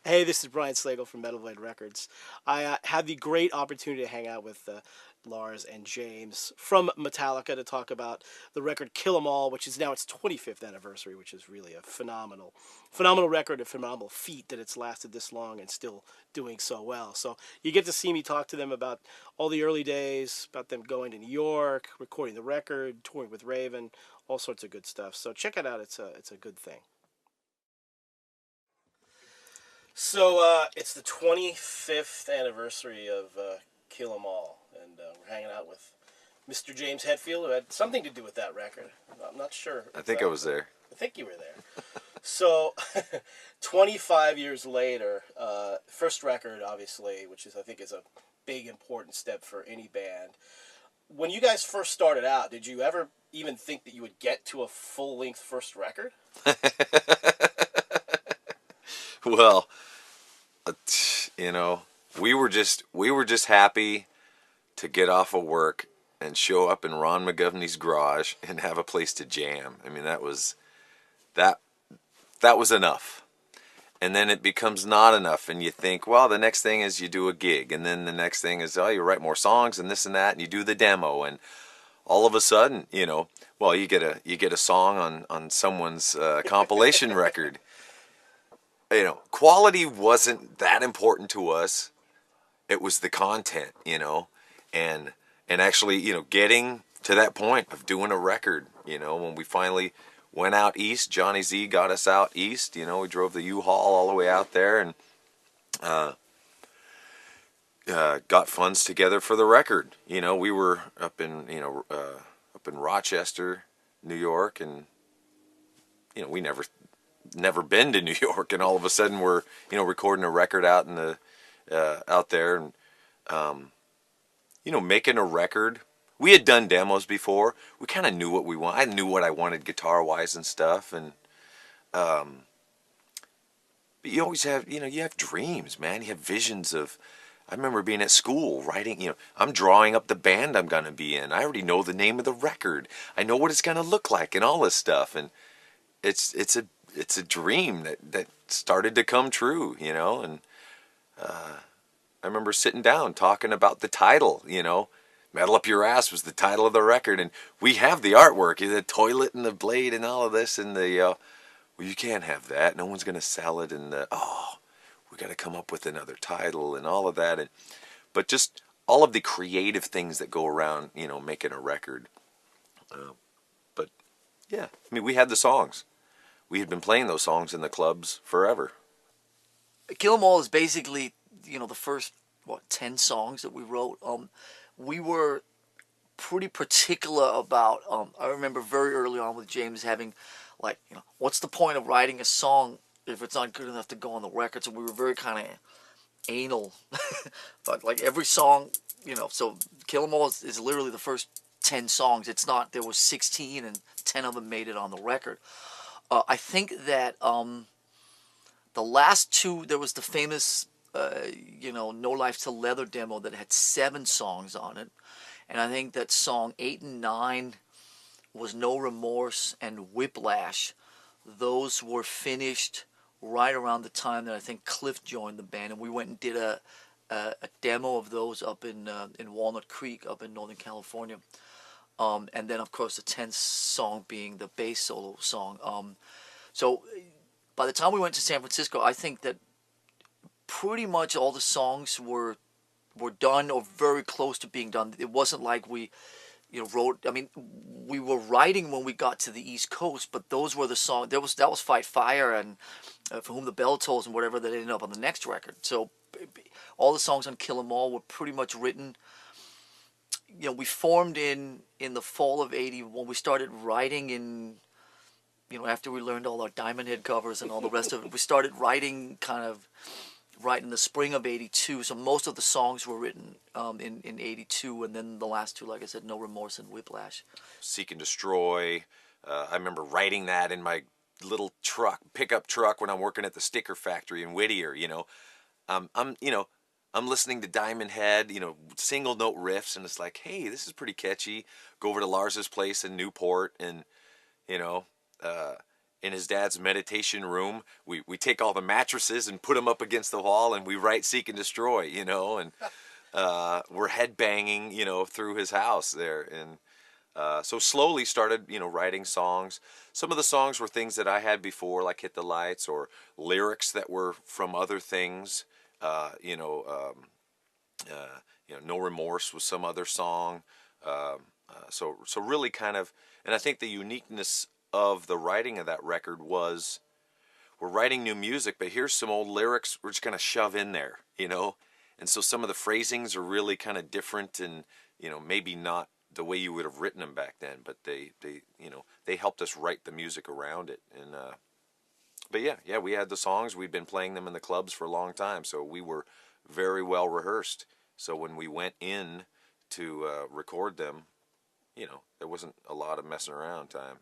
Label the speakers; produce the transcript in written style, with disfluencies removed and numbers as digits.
Speaker 1: Hey, this is Brian Slagle from Metal Blade Records. I had the great opportunity to hang out with Lars and James from Metallica to talk about the record Kill 'Em All, which is now its 25th anniversary, which is really a phenomenal record, a phenomenal feat that it's lasted this long and still doing so well. So you get to see me talk to them about all the early days, about them going to New York, recording the record, touring with Raven, all sorts of good stuff. So check it out. It's a good thing. So it's the 25th anniversary of Kill 'Em All, and we're hanging out with Mr. James Hetfield, who had something to do with that record. I'm not sure
Speaker 2: I think I
Speaker 1: exactly.
Speaker 2: was there.
Speaker 1: I think you were there. So, 25 years later, first record, obviously, which is I think is a big important step for any band. When you guys first started out, did you ever even think that you would get to a full length first record?
Speaker 2: Well, uh, you know, we were just happy to get off of work and show up in Ron McGovney's garage and have a place to jam. I mean, that that was enough. And then it becomes not enough, and you think, well, the next thing is you do a gig, and then the next thing is, oh, you write more songs and this and that, and you do the demo, and all of a sudden, well, you get a song on someone's compilation record. Quality wasn't that important to us. It was the content, and actually, getting to that point of doing a record, when we finally went out east. Johnny Z got us out east. We drove the U-Haul all the way out there and uh, got funds together for the record. We were up in Rochester, New York, and we never been to New York, and all of a sudden we're recording a record out there, and making a record. We had done demos before. We kind of knew what we want. I knew what I wanted guitar wise and stuff, and but you always have you have dreams, man. You have visions of. I remember being at school writing. I'm drawing up the band I'm gonna be in. I already know the name of the record. I know what it's gonna look like and all this stuff, and it's a dream that started to come true, and I remember sitting down talking about the title, Metal Up Your Ass was the title of the record, and we have the artwork, the toilet and the blade and all of this, and well, you can't have that, no one's going to sell it, and we got to come up with another title and all of that, but just all of the creative things that go around, making a record. But yeah, I mean, we had the songs. We had been playing those songs in the clubs forever.
Speaker 3: Kill 'Em All is basically, the first, 10 songs that we wrote. We were pretty particular about, I remember very early on with James having, like, what's the point of writing a song if it's not good enough to go on the record? So we were very kind of anal. But, like, every song, so Kill 'Em All is literally the first 10 songs. It's not, there was 16 and 10 of them made it on the record. I think that the last two, there was the famous, No Life Till Leather demo that had 7 songs on it. And I think that song 8 and 9 was No Remorse and Whiplash. Those were finished right around the time that I think Cliff joined the band. And we went and did a demo of those up in Walnut Creek, up in Northern California. And then, of course, the 10th song being the bass solo song. So by the time we went to San Francisco, I think that pretty much all the songs were done or very close to being done. It wasn't like we wrote. I mean, we were writing when we got to the East Coast, but those were the songs. That was Fight Fire and For Whom the Bell Tolls and whatever that ended up on the next record. So all the songs on Kill 'Em All were pretty much written. We formed in the fall of '81. We started writing in, after we learned all our Diamond Head covers and all the rest of it. We started writing kind of right in the spring of '82. So most of the songs were written in '82, and then the last two, like I said, No Remorse and Whiplash.
Speaker 2: Seek and Destroy. I remember writing that in my little pickup truck when I'm working at the sticker factory in Whittier. I'm listening to Diamond Head, single note riffs, and it's like, hey, this is pretty catchy. Go over to Lars's place in Newport, and you know, uh, in his dad's meditation room. We take all the mattresses and put them up against the wall, and we write "Seek and Destroy," and we're headbanging, through his house there, and so slowly started, writing songs. Some of the songs were things that I had before, like "Hit the Lights," or lyrics that were from other things. Uh, you know, um, "No Remorse" was some other song. So really kind of, and I think the uniqueness of the writing of that record was we're writing new music, but here's some old lyrics we're just gonna shove in there. And so some of the phrasings are really kind of different, and maybe not the way you would have written them back then, but they helped us write the music around it. And but yeah, we had the songs. We'd been playing them in the clubs for a long time, so we were very well rehearsed. So when we went in to record them, there wasn't a lot of messing around time.